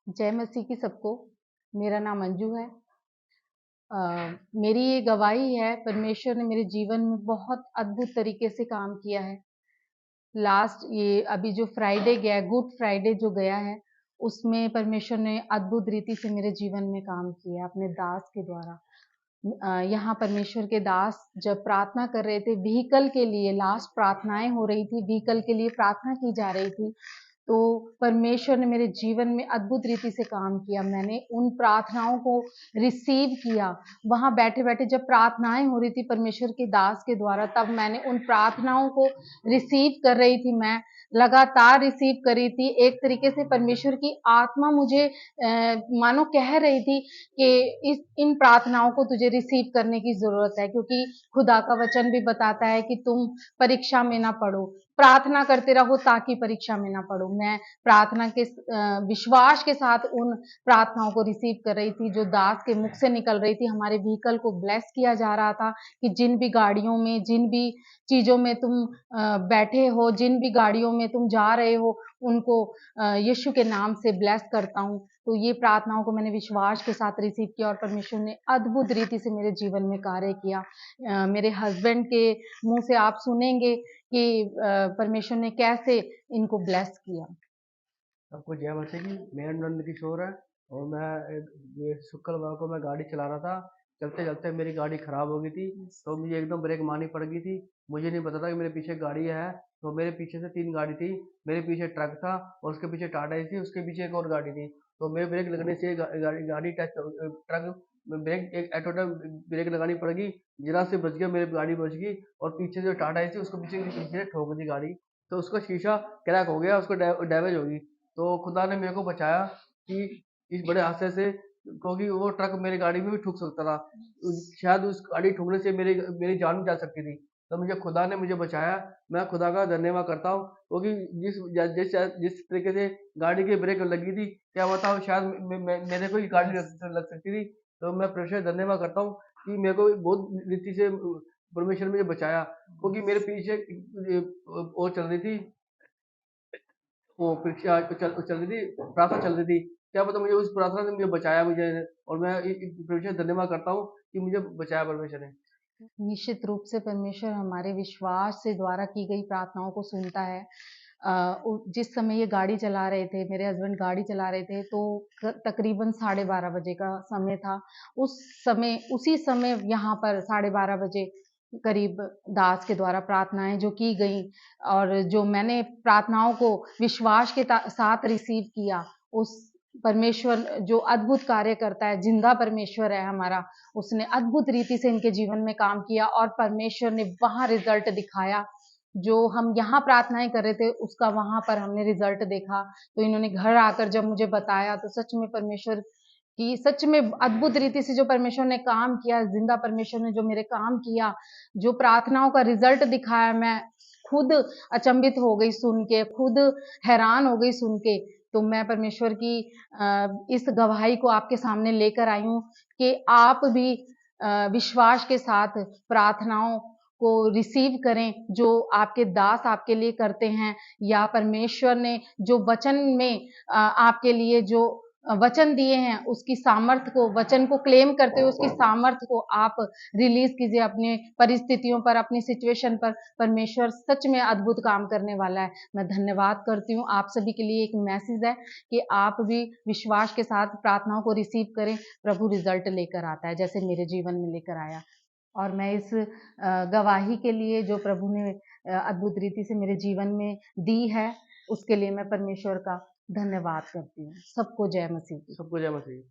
जय मसीह की सबको। मेरा नाम अंजू है। मेरी ये गवाही है, परमेश्वर ने मेरे जीवन में बहुत अद्भुत तरीके से काम किया है। लास्ट ये अभी जो फ्राइडे गया, गुड फ्राइडे जो गया है, उसमें परमेश्वर ने अद्भुत रीति से मेरे जीवन में काम किया अपने दास के द्वारा। यहाँ परमेश्वर के दास जब प्रार्थना कर रहे थे व्हीकल के लिए, लास्ट प्रार्थनाएं हो रही थी, व्हीकल के लिए प्रार्थना की जा रही थी, तो परमेश्वर ने मेरे जीवन में अद्भुत रीति से काम किया। मैंने उन प्रार्थनाओं को रिसीव किया। वहां बैठे बैठे जब प्रार्थनाएं हो रही थी परमेश्वर के दास के द्वारा, तब मैंने उन प्रार्थनाओं को रिसीव कर रही थी। मैं लगातार रिसीव कर रही थी। एक तरीके से परमेश्वर की आत्मा मुझे मानो कह रही थी कि इन प्रार्थनाओं को तुझे रिसीव करने की जरूरत है, क्योंकि खुदा का वचन भी बताता है कि तुम परीक्षा में ना पड़ो, प्रार्थना करते रहो ताकि परीक्षा में ना पड़ो। मैं प्रार्थना के विश्वास के साथ उन प्रार्थनाओं को रिसीव कर रही थी जो दास के मुख से निकल रही थी। हमारे व्हीकल को ब्लेस किया जा रहा था कि जिन भी गाड़ियों में, जिन भी चीजों में तुम बैठे हो, जिन भी गाड़ियों में तुम जा रहे हो, उनको यीशु के नाम से ब्लेस करता हूँ। तो ये प्रार्थनाओं को मैंने विश्वास के साथ रिसीव किया और परमेश्वर ने अद्भुत रीति से मेरे जीवन में कार्य किया। मेरे हस्बैंड के मुंह से आप सुनेंगे कि परमेश्वर ने कैसे इनको ब्लेस किया। आपको जय मसीह की। मेरा नाम किशोर है और ये शुक्रवार को मैं गाड़ी चला रहा था। चलते चलते मेरी गाड़ी खराब हो गई थी, तो मुझे एकदम ब्रेक मारनी पड़ गई थी। मुझे नहीं पता था कि मेरे पीछे गाड़ी है। तो मेरे पीछे से 3 गाड़ी थी। मेरे पीछे ट्रक था और उसके पीछे टाटा एसी थी, उसके पीछे एक और गाड़ी थी। तो मेरे ब्रेक लगने से गाड़ी टच, ट्रक ब्रेक, एक ऑटो ब्रेक लगानी पड़ गई। जरा से बच गया, मेरी गाड़ी बच गई। और पीछे जो टाटा एसी उसको पीछे ठोक दी गाड़ी। तो उसका शीशा क्रैक हो गया, उसको डैमेज हो गई। तो खुदा ने मेरे को बचाया कि इस बड़े हादसे से, क्योंकि वो ट्रक मेरी गाड़ी में भी ठुक सकता था। शायद उस गाड़ी ठुकने से मेरी मेरी जान भी जा सकती थी। तो मुझे खुदा ने मुझे बचाया। मैं खुदा का धन्यवाद करता हूँ, क्योंकि जिस जिस तरीके से गाड़ी की ब्रेक लगी थी, क्या बताऊँ, शायद मेरे को ही गाड़ी लग सकती थी। तो मैं परमेश्वर का धन्यवाद करता हूँ कि मेरे को बहुत रीति से परमेश्वर ने मुझे बचाया, क्योंकि मेरे पीछे वो चल रही थी, वो परीक्षा चल रही थी, प्रार्थना चल रही थी। क्या पता मुझे उस प्रार्थना ने मुझे बचाया मुझे। और मैं परमेश्वर का धन्यवाद करता हूँ कि मुझे बचाया परमेश्वर ने। निश्चित रूप से परमेश्वर हमारे विश्वास से द्वारा की गई प्रार्थनाओं को सुनता है। जिस समय ये गाड़ी चला रहे थे, मेरे हस्बैंड गाड़ी चला रहे थे, तो तकरीबन 12:30 बजे का समय था। उसी समय यहाँ पर 12:30 बजे करीब दास के द्वारा प्रार्थनाएं जो की गई और जो मैंने प्रार्थनाओं को विश्वास के साथ रिसीव किया, उस परमेश्वर जो अद्भुत कार्य करता है, जिंदा परमेश्वर है हमारा, उसने अद्भुत रीति से इनके जीवन में काम किया और परमेश्वर ने वहां रिजल्ट दिखाया। जो हम यहाँ प्रार्थनाएं कर रहे थे उसका वहां पर हमने रिजल्ट देखा। तो इन्होंने घर आकर जब मुझे बताया, तो सच में परमेश्वर की, सच में अद्भुत रीति से जो परमेश्वर ने काम किया, जिंदा परमेश्वर ने जो मेरे काम किया, जो प्रार्थनाओं का रिजल्ट दिखाया, मैं खुद अचंभित हो गई सुन के, खुद हैरान हो गई सुन के। तो मैं परमेश्वर की इस गवाही को आपके सामने लेकर आई हूँ कि आप भी विश्वास के साथ प्रार्थनाओं को रिसीव करें जो आपके दास आपके लिए करते हैं, या परमेश्वर ने जो वचन में आपके लिए जो वचन दिए हैं, उसकी सामर्थ्य को, वचन को क्लेम करते हुए उसकी सामर्थ्य को आप रिलीज कीजिए अपने परिस्थितियों पर, अपनी सिचुएशन पर। परमेश्वर सच में अद्भुत काम करने वाला है। मैं धन्यवाद करती हूँ। आप सभी के लिए एक मैसेज है कि आप भी विश्वास के साथ प्रार्थनाओं को रिसीव करें। प्रभु रिजल्ट लेकर आता है, जैसे मेरे जीवन में लेकर आया। और मैं इस गवाही के लिए जो प्रभु ने अद्भुत रीति से मेरे जीवन में दी है, उसके लिए मैं परमेश्वर का धन्यवाद करती हूँ। सबको जय मसीह की। सबको जय मसीह।